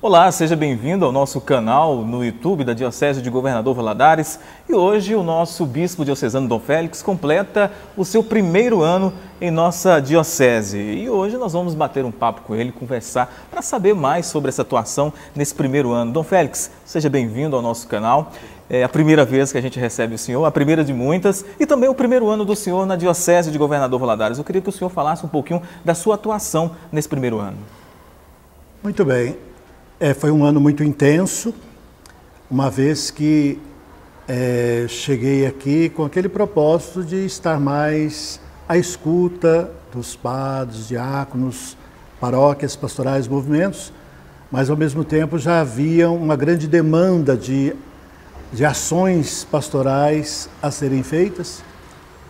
Olá, seja bem-vindo ao nosso canal no YouTube da Diocese de Governador Valadares. E hoje o nosso bispo diocesano Dom Félix completa o seu primeiro ano em nossa diocese. E hoje nós vamos bater um papo com ele, conversar para saber mais sobre essa atuação nesse primeiro ano. Dom Félix, seja bem-vindo ao nosso canal. É a primeira vez que a gente recebe o senhor, a primeira de muitas, e também o primeiro ano do senhor na Diocese de Governador Valadares. Eu queria que o senhor falasse um pouquinho da sua atuação nesse primeiro ano. Muito bem. Foi um ano muito intenso, uma vez que cheguei aqui com aquele propósito de estar mais à escuta dos padres, diáconos, paróquias, pastorais, movimentos, mas ao mesmo tempo já havia uma grande demanda de ações pastorais a serem feitas,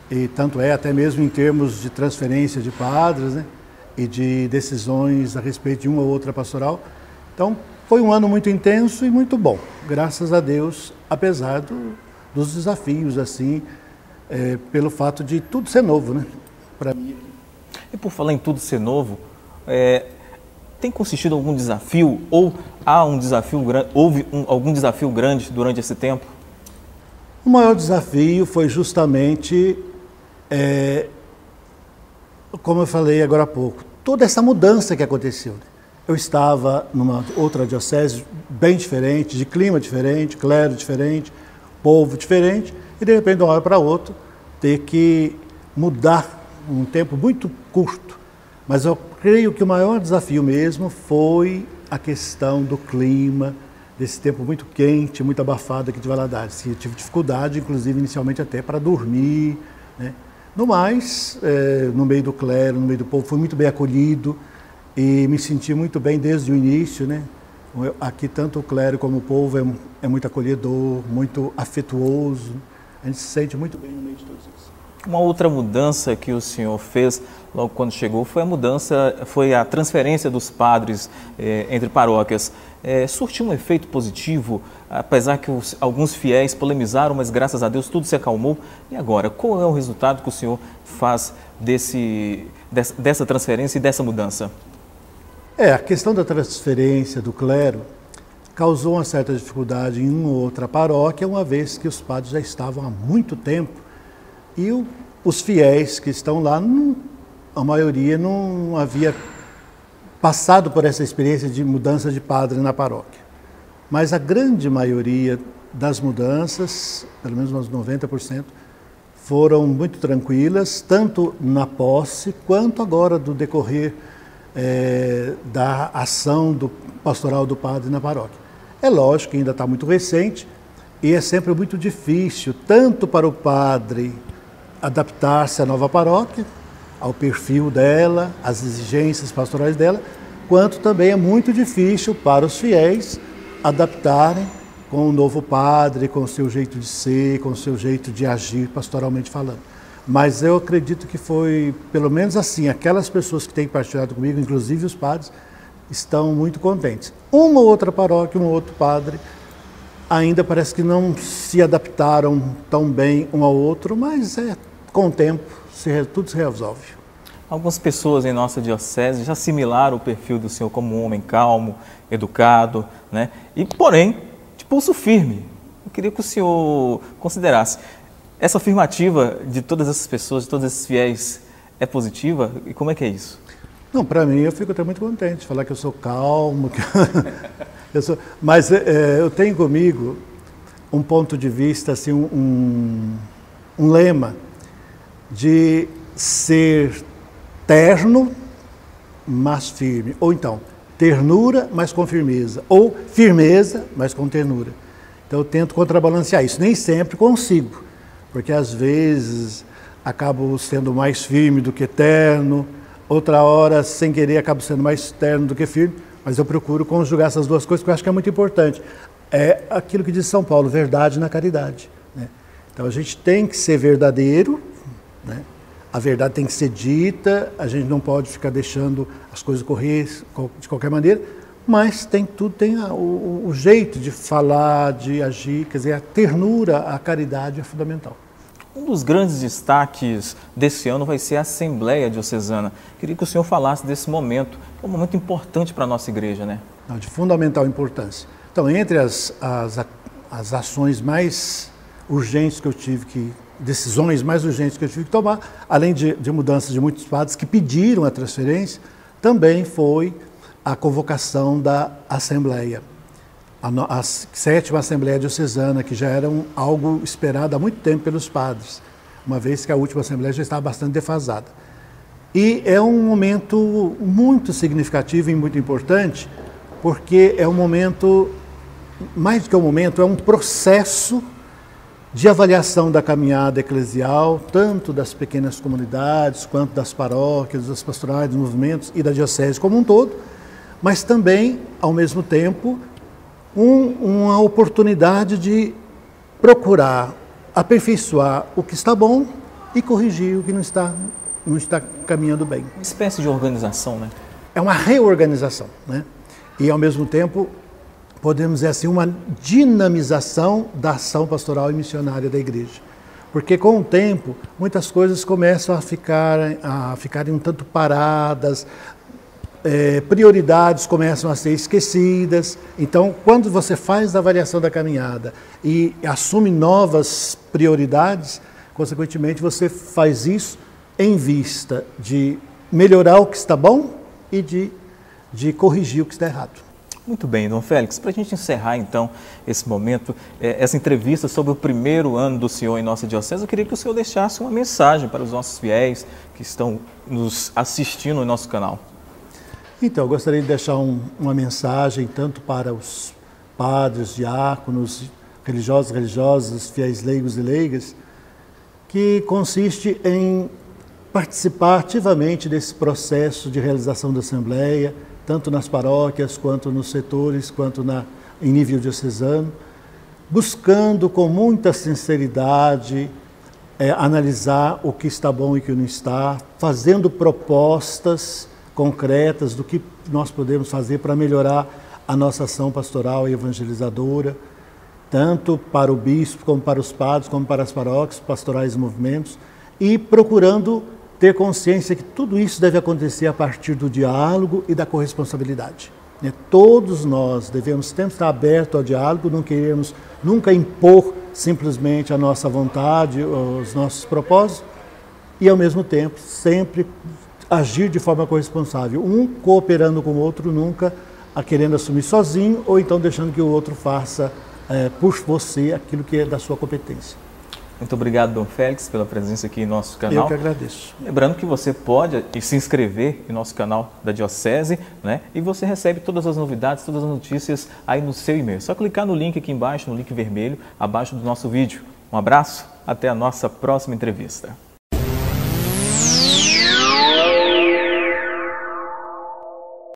e tanto até mesmo em termos de transferência de padres, né, e de decisões a respeito de uma ou outra pastoral. Então, foi um ano muito intenso e muito bom, graças a Deus, apesar dos desafios, assim, pelo fato de tudo ser novo, né, para mim. E por falar em tudo ser novo, tem consistido algum desafio ou há um desafio, houve algum desafio grande durante esse tempo? O maior desafio foi justamente, como eu falei agora há pouco, toda essa mudança que aconteceu. Eu estava numa outra diocese bem diferente, de clima diferente, clero diferente, povo diferente, e de repente, de uma hora para outra, ter que mudar um tempo muito curto. Mas eu creio que o maior desafio mesmo foi a questão do clima, desse tempo muito quente, muito abafado aqui de Valadares. Eu tive dificuldade, inclusive, inicialmente até para dormir, né? No mais, no meio do clero, no meio do povo, fui muito bem acolhido e me senti muito bem desde o início, né? Aqui tanto o clero como o povo é muito acolhedor, muito afetuoso. A gente se sente muito bem no meio de todos isso. Uma outra mudança que o senhor fez logo quando chegou foi a transferência dos padres entre paróquias. Surtiu um efeito positivo, apesar que alguns fiéis polemizaram, mas graças a Deus tudo se acalmou. E agora, qual é o resultado que o senhor faz dessa transferência e dessa mudança? A questão da transferência do clero causou uma certa dificuldade em uma ou outra paróquia, uma vez que os padres já estavam há muito tempo e os fiéis que estão lá, a maioria não havia passado por essa experiência de mudança de padre na paróquia. Mas a grande maioria das mudanças, pelo menos uns 90%, foram muito tranquilas, tanto na posse quanto agora do decorrer da ação do pastoral do padre na paróquia. É lógico que ainda está muito recente e é sempre muito difícil, tanto para o padre adaptar-se à nova paróquia, ao perfil dela, às exigências pastorais dela, quanto também é muito difícil para os fiéis adaptarem com o novo padre, com o seu jeito de ser, com o seu jeito de agir pastoralmente falando. Mas eu acredito que foi, pelo menos assim, aquelas pessoas que têm partilhado comigo, inclusive os padres, estão muito contentes. Uma ou outra paróquia, um ou outro padre, ainda parece que não se adaptaram tão bem um ao outro, mas com o tempo tudo se resolve. Algumas pessoas em nossa diocese já assimilaram o perfil do senhor como um homem calmo, educado, né? E, porém, de pulso firme. Eu queria que o senhor considerasse. Essa afirmativa de todas essas pessoas, de todos esses fiéis, é positiva? E como é que é isso? Não, para mim, eu fico até muito contente de falar que eu sou calmo, mas eu tenho comigo um ponto de vista, assim, um lema de ser terno, mas firme. Ou então, ternura, mas com firmeza. Ou firmeza, mas com ternura. Então, eu tento contrabalancear isso. Nem sempre consigo, porque às vezes acabo sendo mais firme do que terno, outra hora, sem querer, acabo sendo mais terno do que firme, mas eu procuro conjugar essas duas coisas, que eu acho que é muito importante. É aquilo que diz São Paulo, verdade na caridade, né? Então, a gente tem que ser verdadeiro, né? A verdade tem que ser dita, a gente não pode ficar deixando as coisas correr de qualquer maneira, mas tudo tem o jeito de falar, de agir, quer dizer, a ternura, a caridade é fundamental. Um dos grandes destaques desse ano vai ser a Assembleia Diocesana. Queria que o senhor falasse desse momento, que é um momento importante para a nossa igreja, né? Não, de fundamental importância. Então, entre as ações mais urgentes que eu tive decisões mais urgentes que eu tive que tomar, além de mudanças de muitos padres que pediram a transferência, também foi a convocação da Assembleia. A 7ª Assembleia Diocesana, que já era algo esperado há muito tempo pelos padres, uma vez que a última Assembleia já estava bastante defasada. E é um momento muito significativo e muito importante, porque é um momento, mais do que um momento, é um processo de avaliação da caminhada eclesial, tanto das pequenas comunidades, quanto das paróquias, das pastorais, dos movimentos e da diocese como um todo, mas também, ao mesmo tempo, uma oportunidade de procurar aperfeiçoar o que está bom e corrigir o que não está caminhando bem. Uma espécie de organização, né? É uma reorganização, né? E, ao mesmo tempo, podemos dizer assim, uma dinamização da ação pastoral e missionária da igreja. Porque com o tempo, muitas coisas começam a ficarem um tanto paradas, prioridades começam a ser esquecidas. Então, quando você faz a avaliação da caminhada e assume novas prioridades, consequentemente você faz isso em vista de melhorar o que está bom e de corrigir o que está errado. Muito bem, Dom Félix, para a gente encerrar então esse momento, essa entrevista sobre o primeiro ano do senhor em nossa diocese, eu queria que o senhor deixasse uma mensagem para os nossos fiéis que estão nos assistindo no nosso canal. Então, eu gostaria de deixar uma mensagem tanto para os padres, diáconos, religiosos, religiosas, fiéis leigos e leigas, que consiste em participar ativamente desse processo de realização da Assembleia, tanto nas paróquias, quanto nos setores, quanto em nível diocesano, buscando com muita sinceridade analisar o que está bom e o que não está, fazendo propostas concretas do que nós podemos fazer para melhorar a nossa ação pastoral e evangelizadora, tanto para o bispo, como para os padres, como para as paróquias, pastorais e movimentos, e procurando ter consciência que tudo isso deve acontecer a partir do diálogo e da corresponsabilidade. Todos nós devemos sempre estar abertos ao diálogo, não queremos nunca impor simplesmente a nossa vontade, os nossos propósitos, e ao mesmo tempo sempre agir de forma corresponsável, um cooperando com o outro, nunca querendo assumir sozinho ou então deixando que o outro faça por você aquilo que é da sua competência. Muito obrigado, Dom Félix, pela presença aqui em nosso canal. Eu que agradeço. Lembrando que você pode se inscrever em nosso canal da Diocese, né? E você recebe todas as novidades, todas as notícias aí no seu e-mail. É só clicar no link aqui embaixo, no link vermelho, abaixo do nosso vídeo. Um abraço, até a nossa próxima entrevista.